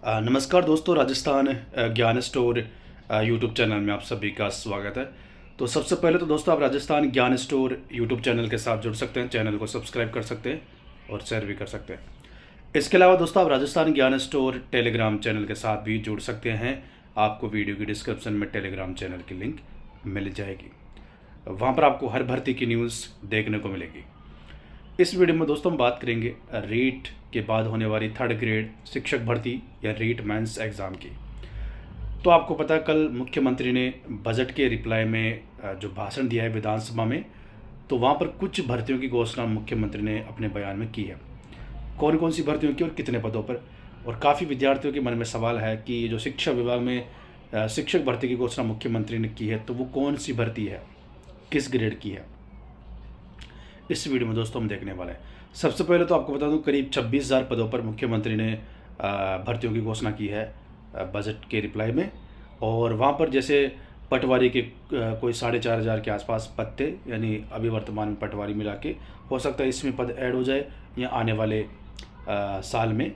नमस्कार दोस्तों, राजस्थान ज्ञान स्टोर यूट्यूब चैनल में आप सभी का स्वागत है। तो सबसे पहले तो दोस्तों, आप राजस्थान ज्ञान स्टोर यूट्यूब चैनल के साथ जुड़ सकते हैं, चैनल को सब्सक्राइब कर सकते हैं और शेयर भी कर सकते हैं। इसके अलावा दोस्तों, आप राजस्थान ज्ञान स्टोर टेलीग्राम चैनल के साथ भी जुड़ सकते हैं। आपको वीडियो की डिस्क्रिप्शन में टेलीग्राम चैनल की लिंक मिल जाएगी। वहाँ पर आपको हर भर्ती की न्यूज़ देखने को मिलेगी। इस वीडियो में दोस्तों हम बात करेंगे रीट के बाद होने वाली थर्ड ग्रेड शिक्षक भर्ती या रीट मेंस एग्ज़ाम की। तो आपको पता है, कल मुख्यमंत्री ने बजट के रिप्लाई में जो भाषण दिया है विधानसभा में, तो वहाँ पर कुछ भर्तियों की घोषणा मुख्यमंत्री ने अपने बयान में की है। कौन कौन सी भर्तियों की और कितने पदों पर, और काफ़ी विद्यार्थियों के मन में सवाल है कि जो शिक्षा विभाग में शिक्षक भर्ती की घोषणा मुख्यमंत्री ने की है, तो वो कौन सी भर्ती है, किस ग्रेड की है, इस वीडियो में दोस्तों हम देखने वाले हैं। सबसे पहले तो आपको बता दूं, करीब 26,000 पदों पर मुख्यमंत्री ने भर्तियों की घोषणा की है बजट के रिप्लाई में। और वहाँ पर जैसे पटवारी के कोई 4,500 के आसपास पद थे, यानी अभी वर्तमान में पटवारी मिला के, हो सकता है इसमें पद ऐड हो जाए या आने वाले साल में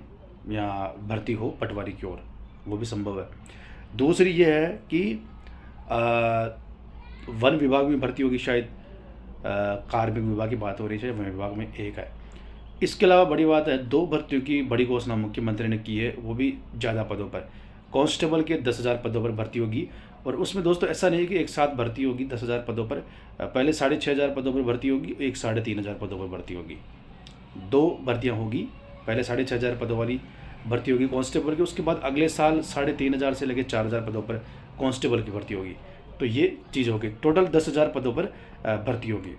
या भर्ती हो पटवारी की ओर, वो भी संभव है। दूसरी ये है कि वन विभाग में भर्ती होगी शायद, कार्मिक विभाग की बात हो रही है, वन विभाग में एक है। इसके अलावा बड़ी बात है, 2 भर्तियों की बड़ी घोषणा मुख्यमंत्री ने की है, वो भी ज़्यादा पदों पर। कांस्टेबल के 10,000 पदों पर भर्ती होगी, और उसमें दोस्तों ऐसा नहीं है कि एक साथ भर्ती होगी 10,000 पदों पर। पहले 6,500 पदों पर भर्ती होगी, एक 3,500 पदों पर भर्ती होगी। 2 भर्तियाँ होगी, पहले 6,500 पदों वाली भर्ती होगी कांस्टेबल की, उसके बाद अगले साल 3,500 से लेकर 4,000 पदों पर कांस्टेबल की भर्ती होगी। तो ये चीज़ होगी, टोटल 10,000 पदों पर भर्ती होगी।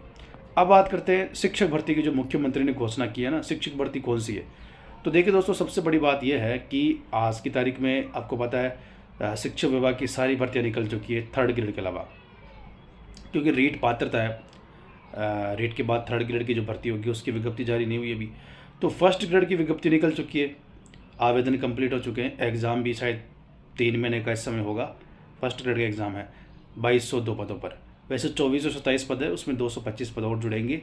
अब बात करते हैं शिक्षक भर्ती की, जो मुख्यमंत्री ने घोषणा की है ना, शिक्षक भर्ती कौन सी है। तो देखिए दोस्तों, सबसे बड़ी बात यह है कि आज की तारीख में आपको पता है शिक्षा विभाग की सारी भर्तियां निकल चुकी है थर्ड ग्रेड के अलावा, क्योंकि रीट पात्रता है। रीट के बाद थर्ड ग्रेड की जो भर्ती होगी उसकी विज्ञप्ति जारी नहीं हुई अभी। तो फर्स्ट ग्रेड की विज्ञप्ति निकल चुकी है, आवेदन कंप्लीट हो चुके हैं, एग्ज़ाम भी शायद 3 महीने का इस समय होगा। फर्स्ट ग्रेड का एग्ज़ाम है 2,202 पदों पर। वैसे 2,427 पद है, उसमें 225 पद और जुड़ेंगे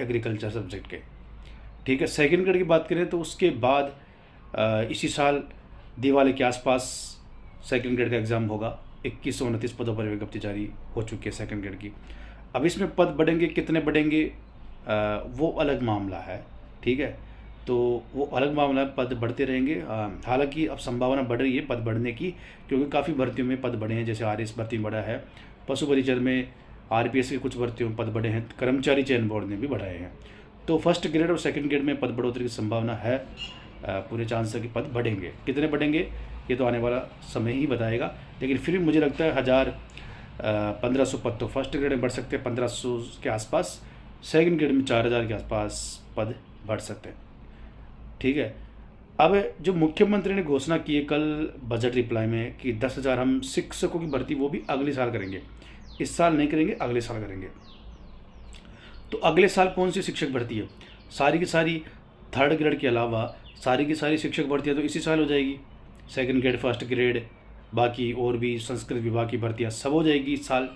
एग्रीकल्चर सब्जेक्ट के। ठीक है। सेकंड ग्रेड की बात करें तो उसके बाद इसी साल दिवाली के आसपास सेकंड ग्रेड का एग्ज़ाम होगा। 2,129 पदों पर विज्ञप्ति जारी हो चुकी है सेकंड ग्रेड की। अब इसमें पद बढ़ेंगे, कितने बढ़ेंगे वो अलग मामला है। ठीक है, तो वो अलग मामला है, पद बढ़ते रहेंगे। हालांकि अब संभावना बढ़ रही है पद बढ़ने की, क्योंकि काफ़ी भर्तियों में पद बढ़े हैं। जैसे RS भर्ती बढ़ा है, पशु परिचर में RPS की कुछ भर्तियों में पद बढ़े हैं, कर्मचारी चयन बोर्ड ने भी बढ़ाए हैं। तो फर्स्ट ग्रेड और सेकंड ग्रेड में पद बढ़ोतरी की संभावना है, पूरे चांस है कि पद बढ़ेंगे। कितने बढ़ेंगे ये तो आने वाला समय ही बताएगा, लेकिन फिर भी मुझे लगता है 1,000-1,500 पद तो फर्स्ट ग्रेड में बढ़ सकते हैं, 1,500 के आसपास। सेकंड ग्रेड में 4,000 के आसपास पद बढ़ सकते हैं। ठीक है। अब जो मुख्यमंत्री ने घोषणा की है कल बजट रिप्लाई में कि 10,000 हम शिक्षकों की भर्ती वो भी अगले साल करेंगे, इस साल नहीं करेंगे, अगले साल करेंगे। तो अगले साल कौन सी शिक्षक भर्ती है? सारी की सारी थर्ड ग्रेड के अलावा सारी की सारी शिक्षक भर्तियाँ तो इसी साल हो जाएगी। सेकंड ग्रेड, फर्स्ट ग्रेड, बाकी और भी संस्कृत विभाग की भर्तियाँ सब हो जाएगी इस साल।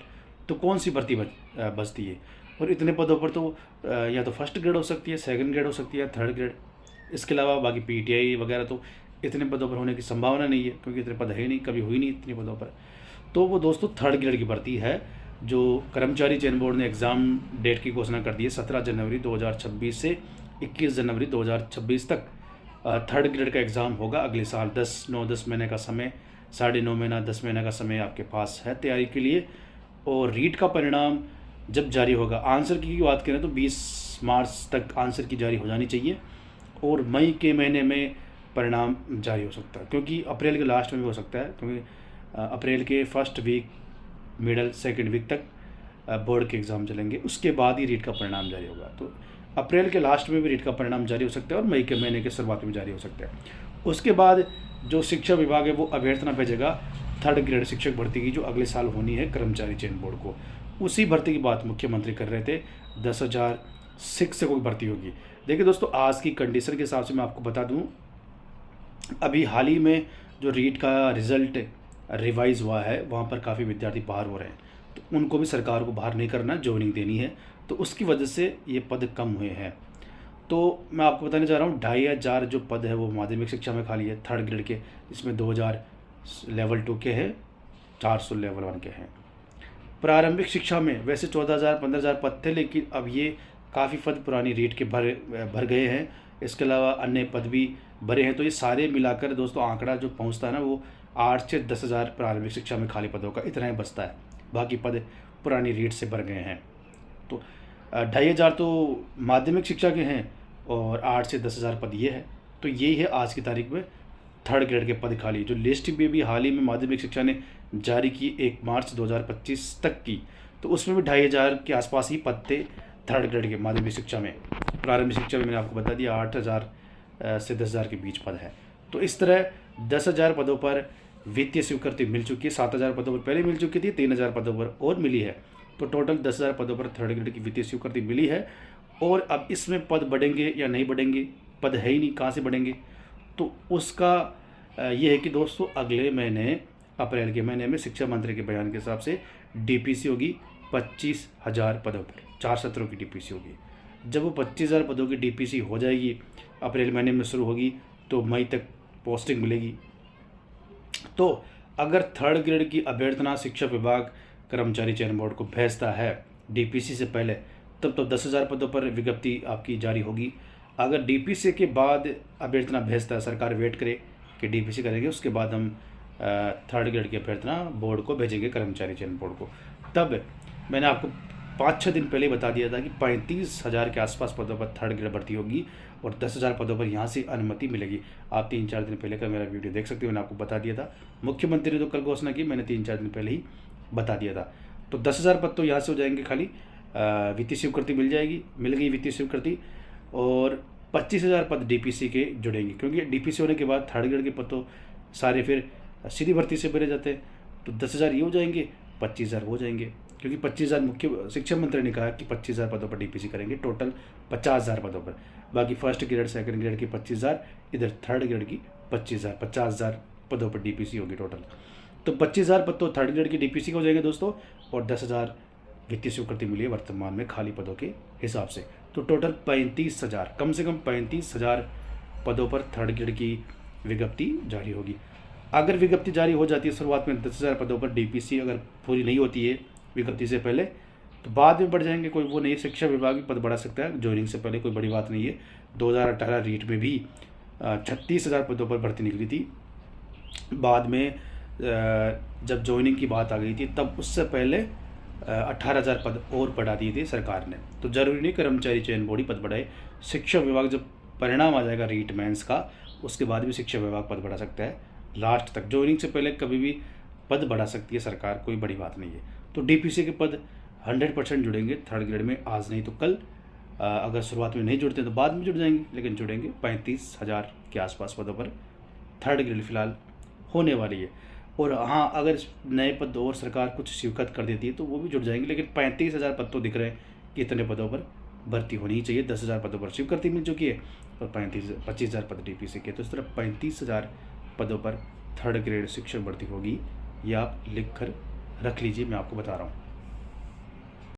तो कौन सी भर्ती बचती है? और इतने पदों पर तो या तो फर्स्ट ग्रेड हो सकती है, सेकंड ग्रेड हो सकती है, थर्ड ग्रेड। इसके अलावा बाकी PTI वगैरह तो इतने पदों पर होने की संभावना नहीं है, क्योंकि इतने पद है नहीं, कभी हुई नहीं इतने पदों पर। तो वो दोस्तों थर्ड ग्रेड की भर्ती है, जो कर्मचारी चयन बोर्ड ने एग्ज़ाम डेट की घोषणा कर दी है। 17 जनवरी 2026 से 21 जनवरी 2026 तक थर्ड ग्रेड का एग्ज़ाम होगा अगले साल। 10 महीने का समय, 9.5 महीना, 10 महीने का समय आपके पास है तैयारी के लिए। और रीट का परिणाम जब जारी होगा, आंसर की बात करें तो 20 मार्च तक आंसर की जारी हो जानी चाहिए, और मई के महीने में परिणाम जारी हो सकता है, क्योंकि अप्रैल के लास्ट में भी हो सकता है, क्योंकि अप्रैल के first week, middle, second week तक बोर्ड के एग्ज़ाम चलेंगे, उसके बाद ही रीट का परिणाम जारी होगा। तो अप्रैल के लास्ट में भी रीट का परिणाम जारी हो सकता है, और मई के महीने के शुरुआत में जारी हो सकता है। उसके बाद जो शिक्षा विभाग है वो अभ्यर्थना भेजेगा थर्ड ग्रेड शिक्षक भर्ती की, जो अगले साल होनी है कर्मचारी चयन बोर्ड को। उसी भर्ती की बात मुख्यमंत्री कर रहे थे, 10,000 शिक्षकों की भर्ती होगी। देखिए दोस्तों, आज की कंडीशन के हिसाब से मैं आपको बता दूं, अभी हाल ही में जो रीट का रिज़ल्ट रिवाइज़ हुआ है, वहाँ पर काफ़ी विद्यार्थी बाहर हो रहे हैं। तो उनको भी सरकार को बाहर नहीं करना, ज्वाइनिंग देनी है, तो उसकी वजह से ये पद कम हुए हैं। तो मैं आपको बताने जा रहा हूँ 2500 जो पद है वो माध्यमिक शिक्षा में खाली है थर्ड ग्रेड के, इसमें 2000 लेवल 2 के हैं, 400 लेवल 1 के हैं। प्रारंभिक शिक्षा में वैसे 14,000 15,000 पद थे, लेकिन अब ये काफ़ी पद पुरानी रीट के भर गए हैं। इसके अलावा अन्य पद भी भरे हैं। तो ये सारे मिलाकर दोस्तों आंकड़ा जो पहुंचता है ना वो 8 से 10,000 प्रारंभिक शिक्षा में खाली पदों का इतना ही बचता है। बाकी पद पुरानी रीट से भर गए हैं। तो 2,500 तो माध्यमिक शिक्षा के हैं और 8 से 10,000 पद ये है। तो यही है आज की तारीख में थर्ड ग्रेड के पद खाली, जो लिस्ट भी अभी हाल ही में माध्यमिक शिक्षा ने जारी की 1 मार्च 2025 तक की। तो उसमें भी 2,500 के आसपास ही पद थे थर्ड ग्रेड के माध्यमिक शिक्षा में। प्रारंभिक शिक्षा में मैंने आपको बता दिया 8,000 से 10,000 के बीच पद है। तो इस तरह 10,000 पदों पर वित्तीय स्वीकृति मिल चुकी है। 7,000 पदों पर पहले मिल चुकी थी, 3,000 पदों पर और मिली है। तो टोटल 10,000 पदों पर थर्ड ग्रेड की वित्तीय स्वीकृति मिली है। और अब इसमें पद बढ़ेंगे या नहीं बढ़ेंगे, पद है ही नहीं, कहाँ से बढ़ेंगे। तो उसका ये है कि दोस्तों अगले महीने अप्रैल के महीने में शिक्षा मंत्री के बयान के हिसाब से डीपीसी होगी 25,000 पदों पर, 4 सत्रों की डीपीसी होगी। जब वो 25,000 पदों की डीपीसी हो जाएगी, अप्रैल महीने में शुरू होगी, तो मई तक पोस्टिंग मिलेगी। तो अगर थर्ड ग्रेड की अभ्यर्थना शिक्षा विभाग कर्मचारी चयन बोर्ड को भेजता है डीपीसी से पहले, तब तो 10,000 पदों पर विज्ञप्ति आपकी जारी होगी। अगर डीपीसी के बाद अभ्यर्थना भेजता है, सरकार वेट करे कि डीपीसी करेंगे, उसके बाद हम थर्ड ग्रेड की अभ्यर्थना बोर्ड को भेजेंगे, कर्मचारी चयन बोर्ड को। तब मैंने आपको 5-6 दिन पहले बता दिया था कि 35,000 के आसपास पदों पर थर्ड ग्रेड भर्ती होगी और 10,000 पदों पर यहाँ से अनुमति मिलेगी। आप 3-4 दिन पहले का मेरा वीडियो देख सकते हो, मैंने आपको बता दिया था। मुख्यमंत्री ने तो कल घोषणा की, मैंने 3-4 दिन पहले ही बता दिया था। तो 10,000 पद तो यहाँ से हो जाएंगे खाली, वित्तीय स्वीकृति मिल गई वित्तीय स्वीकृति, और 25,000 पद डीपीसी के जुड़ेंगे, क्योंकि डीपीसी होने के बाद थर्ड ग्रेड के पद तो सारे फिर सीधी भर्ती से भरे जाते हैं। तो 10,000 ये हो जाएंगे, 25,000 हो जाएंगे, क्योंकि 25,000 मुख्य शिक्षा मंत्री ने कहा कि 25,000 पदों पर डीपीसी करेंगे, टोटल 50,000 पदों पर। बाकी फर्स्ट ग्रेड सेकंड ग्रेड की 25,000, इधर थर्ड ग्रेड की 25,000, 50,000 पदों पर डीपीसी होगी टोटल। तो 25,000 पद तो थर्ड ग्रेड की डीपीसी हो जाएंगे दोस्तों, और 10,000 वित्तीय स्वीकृति मिली है वर्तमान में खाली पदों के हिसाब से। तो टोटल 35,000, कम से कम 35,000 पदों पर थर्ड ग्रेड की विज्ञप्ति जारी होगी। अगर विज्ञप्ति जारी हो जाती है शुरुआत में 10,000 पदों पर डीपीसी अगर पूरी नहीं होती है विज्ञप्ति से पहले, तो बाद में बढ़ जाएंगे, कोई वो नहीं है। शिक्षा विभाग भी पद बढ़ा सकता है ज्वाइनिंग से पहले, कोई बड़ी बात नहीं है। 2018 रीट में भी 36,000 पदों पर भर्ती निकली थी। बाद में जब ज्वाइनिंग की बात आ गई थी, तब उससे पहले 18,000 पद और बढ़ा दिए थे सरकार ने। तो जरूरी नहीं कर्मचारी चयन बोर्ड ही पद बढ़ाए, शिक्षा विभाग जब परिणाम आ जाएगा रीट मेंस का, उसके बाद भी शिक्षा विभाग पद बढ़ा सकता है लास्ट तक। ज्वाइनिंग से पहले कभी भी पद बढ़ा सकती है सरकार, कोई बड़ी बात नहीं है। तो डीपीसी के पद 100% जुड़ेंगे थर्ड ग्रेड में, आज नहीं तो कल। अगर शुरुआत में नहीं जुड़ते तो बाद में जुड़ जाएंगे, लेकिन जुड़ेंगे। 35,000 के आसपास पदों पर थर्ड ग्रेड फिलहाल होने वाली है। और हाँ, अगर नए पद और सरकार कुछ स्वीकृत कर देती है तो वो भी जुड़ जाएंगे, लेकिन 35,000 पद तो दिख रहे हैं कि इतने पदों पर भर्ती होनी ही चाहिए। 10,000 पदों पर स्वीकृति मिल चुकी है और 25,000 पद डीपीसी के। तो इस तरह 35,000 पदों पर थर्ड ग्रेड शिक्षक भर्ती होगी। ये आप लिख कर रख लीजिए, मैं आपको बता रहा हूँ।